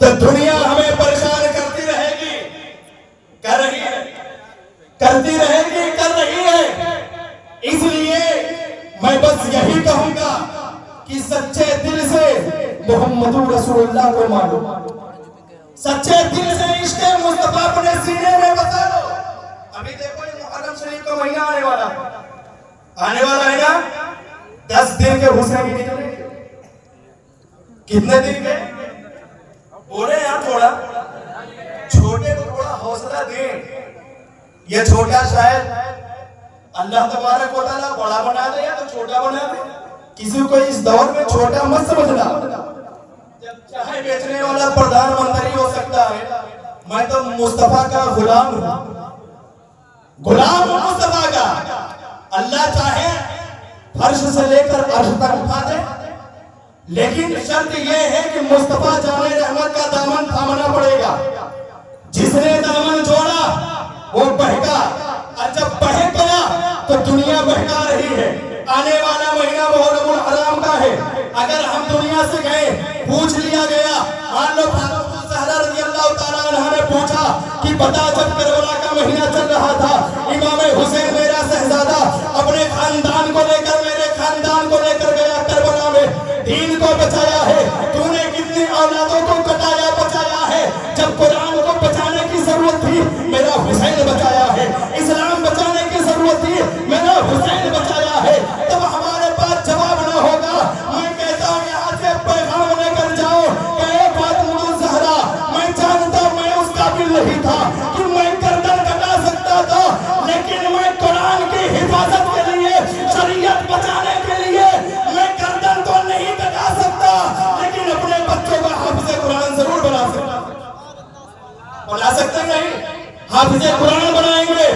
جب دنیا ہمیں پریشان کرتی رہے گی، کر رہی ہے، کرتی رہے گی، کر رہی ہے، اس لیے میں بس یہی کہوں گا کہ سچے دل سے محمد رسول اللہ کو مانو، سچے دل سے عشق مصطفیٰ اپنے سینے میں بسا لو۔ ابھی دیکھو یہ محرم شریف کا مہینہ آنے والا ہے نا، 10 دن کے حسین کی نکلے، کتنے دن کے بولے یار، تھوڑا چھوٹے کو تھوڑا حوصلہ دیں، یہ چھوٹا شاید اللہ تبارک و تعالیٰ بڑا بنا دے یا تو چھوٹا بنا دے، کسی کو اس دور میں چھوٹا مت سمجھنا، جب چاہے بیچنے والا پردھان منتری ہو سکتا ہے، میں تو مصطفیٰ کا غلام ہوں، غلام ہوں مصطفیٰ کا، اللہ چاہے فرش سے لے کر عرش تک اٹھا دے، لیکن شرط یہ ہے کہ مصطفیٰ جان رحمت کا دامن تھامنا پڑے گا، جس نے دامن جوڑا وہ بہکا، اور جب بہک گیا تو دنیا بہکا رہی ہے۔ آنے والا مہینہ محرم الحرام کا ہے، اگر ہم دنیا سے گئے، پوچھ لیا گیا، مان لو فاطمہ زہرا رضی اللہ تعالیٰ عنہ نے پوچھا کہ بتا جب کربلا کا مہینہ چل رہا تھا، امام حسین میرا شہزادہ اپنے خاندان کو لے کر، میرے خاندان کو لے کر گیا کربلا میں، دین کو بچایا ہے، تو نے کتنی اولادوں کو کٹایا بچایا ہے، جب قرآن کو بچانے کی ضرورت تھی میرا حسین بچایا ہے، اسلام بچانے کی ضرورت تھی میرا حسین بچایا ہے، تب ہمارے پاس جواب نہ ہوگا۔ میں کہتا ہوں یہاں سے پیغام لے کر جاؤ کہ اے فاطمہ زہرا، میں جانتا میں اس قابل نہیں تھا کہ میں گردن کٹا سکتا تھا، لیکن میں قرآن کی حفاظت کے لیے، شریعت بچانے کے لیے میں گردن تو نہیں کٹا سکتا، لیکن اپنے بچوں کا حافظ قرآن ضرور بنا سکتے نہیں، حافظ قرآن بنائیں گے،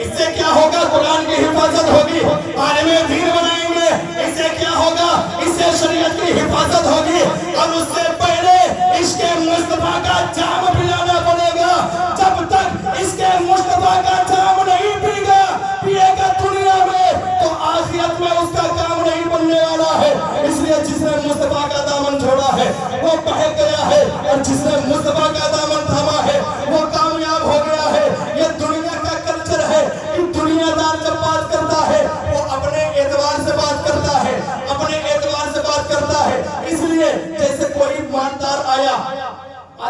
اس سے کیا ہوگا؟ قرآن کی حفاظت ہوگی، عالم دین بنائیں گے، اس سے کیا ہوگا؟ اس سے شریعت کی حفاظت ہوگی، اور اس سے پہلے عشق مصطفیٰ کا جام پلانا پڑے گا، جب تک عشق مصطفیٰ کا جام نہیں پیے گا دنیا میں تو آخرت میں اس کا کام نہیں بننے والا ہے، اس لیے جس نے مصطفیٰ کا دامن چھوڑا ہے وہ بہک گیا ہے، اور جس نے مصطفیٰ کا دامن تھاما ہے وہ کامیاب ہو گیا ہے۔ یہ دنیا کا کلچر ہے کہ دنیا دار جب بات کرتا ہے وہ اپنے اعتبار سے بات کرتا ہے، اپنے اعتبار سے بات کرتا ہے، اس لیے جیسے کوئی مالدار آیا،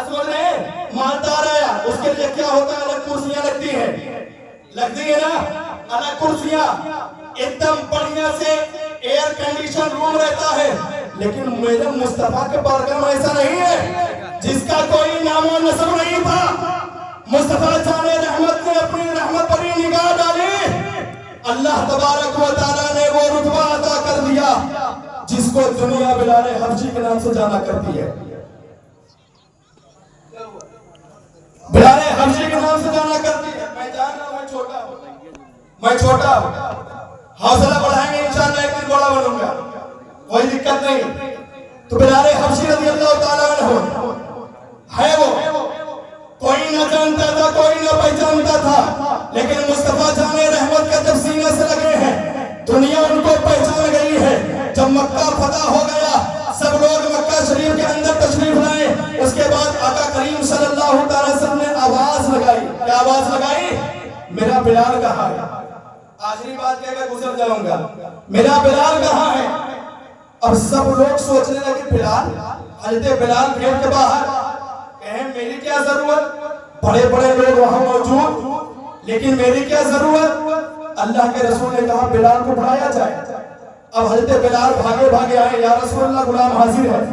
سمجھ رہے ہیں، مالدار آیا، اس کے لیے کیا ہوتا ہے؟ الگ کرسیاں لگتی ہیں نا، الگ کرسیاں، ایک دم بڑھیا سے ایئر کنڈیشن روم رہتا ہے، لیکن میرے مصطفیٰ کے بارگاہ میں ایسا نہیں ہے، جس کا کوئی نام و نسب نہیں تھا، مصطفیٰ جان رحمت نے اپنی رحمت پر ہی نگاہ ڈالی، اللہ تبارک و تعالیٰ نے وہ رتبہ عطا کر دیا جس کو دنیا بلال حبشی کے نام سے جانا کرتی ہے، بلال حبشی کے نام سے جانا کرتی ہے۔ میں جان رہا ہوں میں چھوٹا ہوں، حوصلہ بڑھائیں گے انشاءاللہ ایک دن بڑا بنوں گا، کوئی دقت نہیں۔ تو بلال حبشی رضی اللہ تعالیٰ عنہ ہے، وہ کوئی نہ جانتا تھا، کوئی نہ پہچانتا تھا، لیکن مصطفیٰ جان رحمت کا جب سینے سے لگے ہیں، دنیا ان کو پہچان گئی ہے۔ جب مکہ فتح ہو گیا، سب لوگ مکہ شریف کے اندر تشریف لائے، اس کے بعد آقا کریم صلی اللہ تعالی وسلم نے آواز لگائی، کیا آواز لگائی؟ میرا بلال کہاں ہے؟ آخری بات کہہ کر گزر جاؤں گا، میرا بلال کہاں ہے؟ اب سب لوگ سوچنے لگے بلال، حضرت بلال گیٹ کے باہر، کہیں میری کیا ضرورت؟ بڑے بڑے لوگ وہاں موجود، لیکن میری کیا ضرورت؟ اللہ کے رسول نے کہا بلال کو بڑھایا جائے۔ اب حضرت بلال بھاگے بھاگے آئے، یا رسول اللہ غلام حاضر ہے۔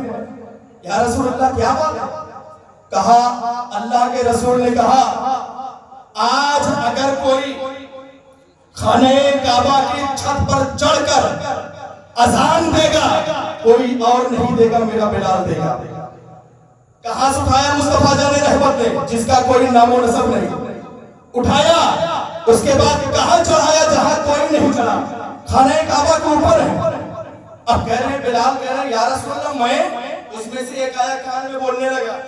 یا رسول اللہ کیا بات ہے؟ کہا اللہ کے رسول نے کہا آج اگر کوئی خانہ کعبہ کی چھت پر چڑھ کر اذان دے گا، کوئی اور نہیں دے گا، میرا بلال دے گا۔ کہاں سے اٹھایا مصطفیٰ جان رحمت نے، جس کا کوئی نام و نسب نہیں، اٹھایا، اس کے بعد کہاں چڑھایا جہاں کوئی نہیں چڑھا، خانہ کعبہ کے اوپر ہے۔ اب کہہ رہے ہیں بلال کہہ رہے ہیں یا رسول اللہ، میں اس میں سے ایک آیا کان میں بولنے لگا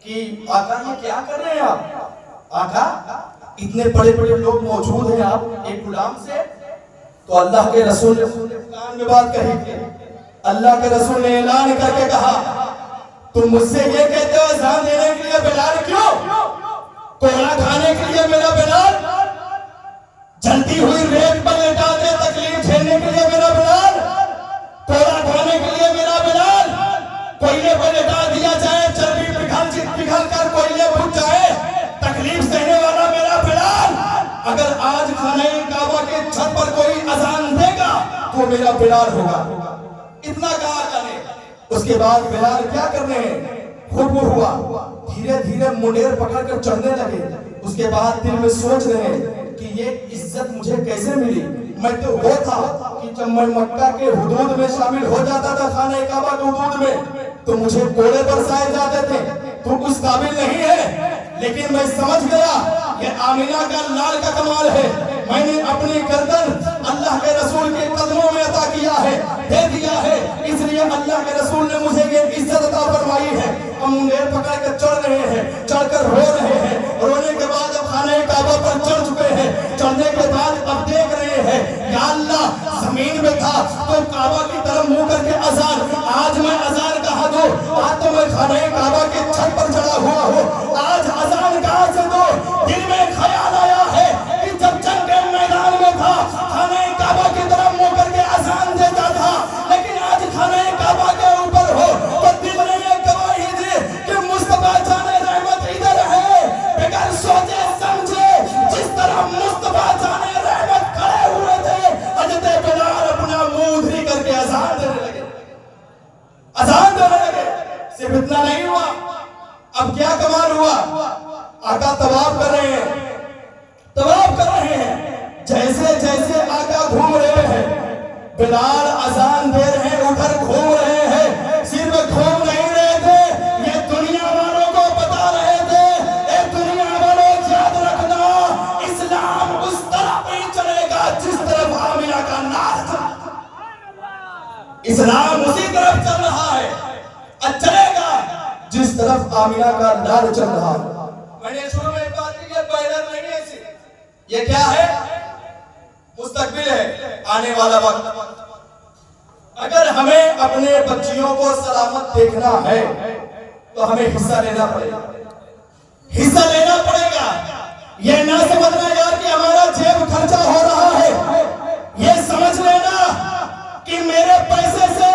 کہ آقا یہ کیا کر رہے ہیں آپ؟ آقا اتنے بڑے بڑے لوگ موجود ہیں، آپ ایک غلام سے؟ تو اللہ کے رسول نے کان میں بات کہی تھی، اللہ کے رسول نے اعلان کر کے کہا تم مجھ سے یہ کہتے ہو اذان دینے کے لیے بلال کیوں؟ کوڑا کھانے کے لیے میرا بلال؟ جلتی ہوئی ریت پر لٹا دے تکلیف جھیلنے کے لیے میرا بلال؟ کوڑا کھانے کے لیے میرا بلال؟ کوئلے پر لٹا دیا جائے چربی پگھل کر کوئلے بھج جائے تکلیف سہنے والا میرا بلال؟ اگر آج خانہ کعبہ کے چھت پر کوئی اذان دے گا تو میرا بلال ہوگا. اتنا کہا جانے. اس کے بعد بلال کیا کرنے ہیں؟ خود وہ ہوا دھیرے دھیرے منڈیر پکڑ کر چڑھنے لگے. اس کے بعد دل میں سوچ رہے ہیں کہ یہ عزت مجھے کیسے ملی. میں تو وہ تھا کہ جب میں مکہ کے حدود میں شامل ہو جاتا تھا خانہ کعبہ کے حدود میں تو مجھے کوڑے برسائے جاتے تھے. تو اس قابل نہیں ہے. لیکن میں سمجھ گیا یہ آمینہ کا لال کا کمال ہے. میں نے اپنی گردن اللہ کے رسول کے قدموں میں عطا کیا ہے, دے دیا ہے. اس لیے اللہ کے رسول نے مجھے یہ عزت عطا فرمائی ہے. ہم منڈیر پکڑ کر چڑھ رہے ہیں, چڑھ کر رو رہے ہیں. رونے کے بعد اب خانہ کعبہ پر چڑھ چکے ہیں. چڑھنے کے بعد اب دیکھ رہے ہیں یا اللہ زمین میں تھا تو کعبہ کی طرف منہ کر کے اذان. آج میں اذان کہاں دوں؟ آج تو میں خانہ کعبہ کے چھت پر چڑھا ہوا ہوں. آج اذان کہاں سے دو؟ دل میں خیال آیا ہے کہ جب جنگ کے میدان میں تھا خانہ کعبہ کی طرف منہ کر کے اذان دیتا تھا, لیکن آج خانہ کعبہ کے اوپر ہو تو دل نے یہ گواہی دی کہ مصطفیٰ جان رحمت ادھر ہے. بغیر سوچے سمجھے جس طرح مصطفیٰ جان رحمت کھڑے ہوئے تھے حضرت بلال اپنا منہ دھری کر کے اذان دینے لگے. اذان دینے لگے. صرف اتنا نہیں ہوا, اب کیا کمال ہوا؟ آقا طواف کر رہے ہیں, طواف کر رہے ہیں. جیسے جیسے آقا گھوم رہے ہیں بلال اذان دے رہے ہیں, ادھر گھوم رہے ہیں. صرف گھوم نہیں رہے تھے, یہ دنیا والوں کو بتا رہے تھے اے دنیا والوں یاد رکھنا اسلام اس طرف ہی چلے گا جس طرف آمینہ کا نار چلا. اسلام اسی طرف چل رہا ہے, چلے گا جس طرف آمینہ کا نار چل رہا ہے. میں نے شروع میں بات کی یہ بیرر نہیں ہے, یہ کیا ہے؟ مستقبل ہے, آنے والا وقت. اگر ہمیں اپنے بچیوں کو سلامت دیکھنا ہے تو ہمیں حصہ لینا پڑے گا. حصہ لینا پڑے گا. یہ نہ سمجھنا یار کہ ہمارا جیب خرچہ ہو رہا ہے. یہ سمجھ لینا کہ میرے پیسے سے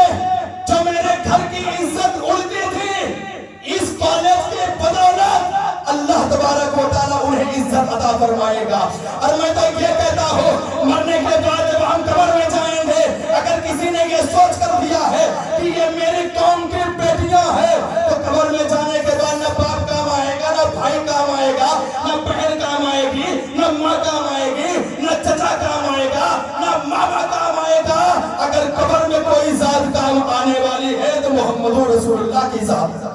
جو میرے گھر کی عزت اڑتی تھی اس کالج کے بدولت اللہ تبارک و تعالیٰ انہیں عزت عطا فرمائے گا. اور میں تو یہ کہتا ہوں مرنے کے بعد جب ہم قبر میں جائیں گے اگر کسی نے یہ سوچ کر دیا ہے کہ یہ میری قوم کی بیٹیاں ہیں تو قبر میں جانے کے بعد نہ باپ کام آئے گا, نہ بھائی کام آئے گا, نہ بہن کام آئے گی, نہ ماں کام آئے گی, نہ چچا کام آئے گا, نہ ماما کام آئے گا. اگر قبر میں کوئی ذات کام آنے والی ہے تو محمد رسول اللہ کی ذات.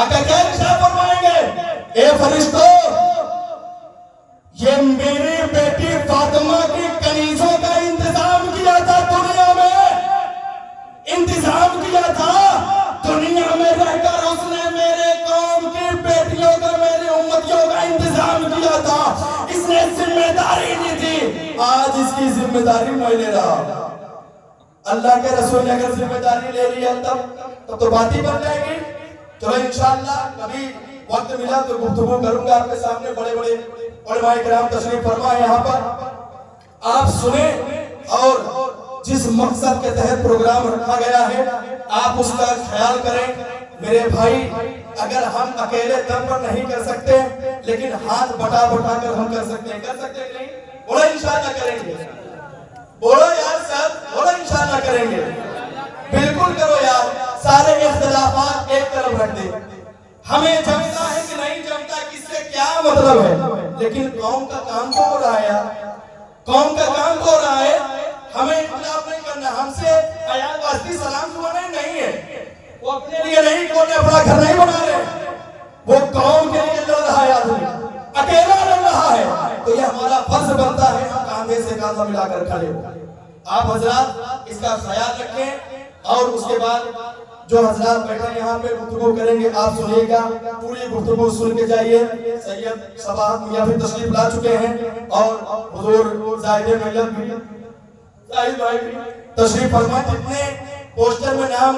آقا کیا ارشاد فرمائیں گے؟ اے فرشتوں, یہ میری بیٹی فاطمہ کی کنیزوں کا انتظام کیا تھا دنیا میں, انتظام کیا تھا دنیا میں رہ کر اس نے میرے قوم کی بیٹیوں کا, میری امتیوں کا انتظام کیا تھا. اس نے ذمہ داری لی تھی, آج اس کی ذمہ داری میں لے رہا. اللہ کے رسول نے اگر ذمہ داری لے لی ہے تب تو بات ہی بن جائے گی. چلو انشاءاللہ کبھی وقت ملا تو گفتگو کروں گا آپ کے سامنے. بڑے بڑے علماء کرام تشریف فرمائے یہاں پر, آپ سنیں اور جس مقصد کے تحت پروگرام رکھا گیا ہے آپ اس کا خیال کریں. میرے بھائی اگر ہم اکیلے دم پر نہیں کر سکتے لیکن ہاتھ بٹا بٹا کر ہم کر سکتے ہیں کہ نہیں؟ بولو انشاءاللہ کریں گے. بولو یار سب, بولو انشاءاللہ کریں گے. بالکل کرو یار. سارے اختلافات ایک طرف رکھ دیں. ہمیں جمتا ہے کہ نہیں جمتا کس سے کیا مطلب ہے, لیکن قوم کا کام تو ہو رہا ہے یار, قوم کا کام ہو رہا ہے. ہمیں اختلاف نہیں کرنا. ہم سے عیال واسطی سلام دعانے نہیں ہے, وہ اپنے لیے نہیں کہ انہیں اپنا گھر نہیں بنا رہے, وہ قوم کے لیے لڑ رہا ہے آدمی, اکیلا لڑ رہا ہے. تو یہ ہمارا فرض بنتا ہے ہم کاندھے سے کاندھا ملا کر کھڑے ہو. آپ حضرات اس کا خیال رکھیں اور اس کے بعد جو حضرات بیٹھے یہاں پہ گفتگو کریں گے آپ سنیے گا, پوری گفتگو سن کے جائیے. سید صباحت میاں بھی تشریف لا چکے ہیں اور حضور زاہد ملت بھی, زاہد بھائی بھی تشریف فرمائے. جتنے پوسٹر میں نام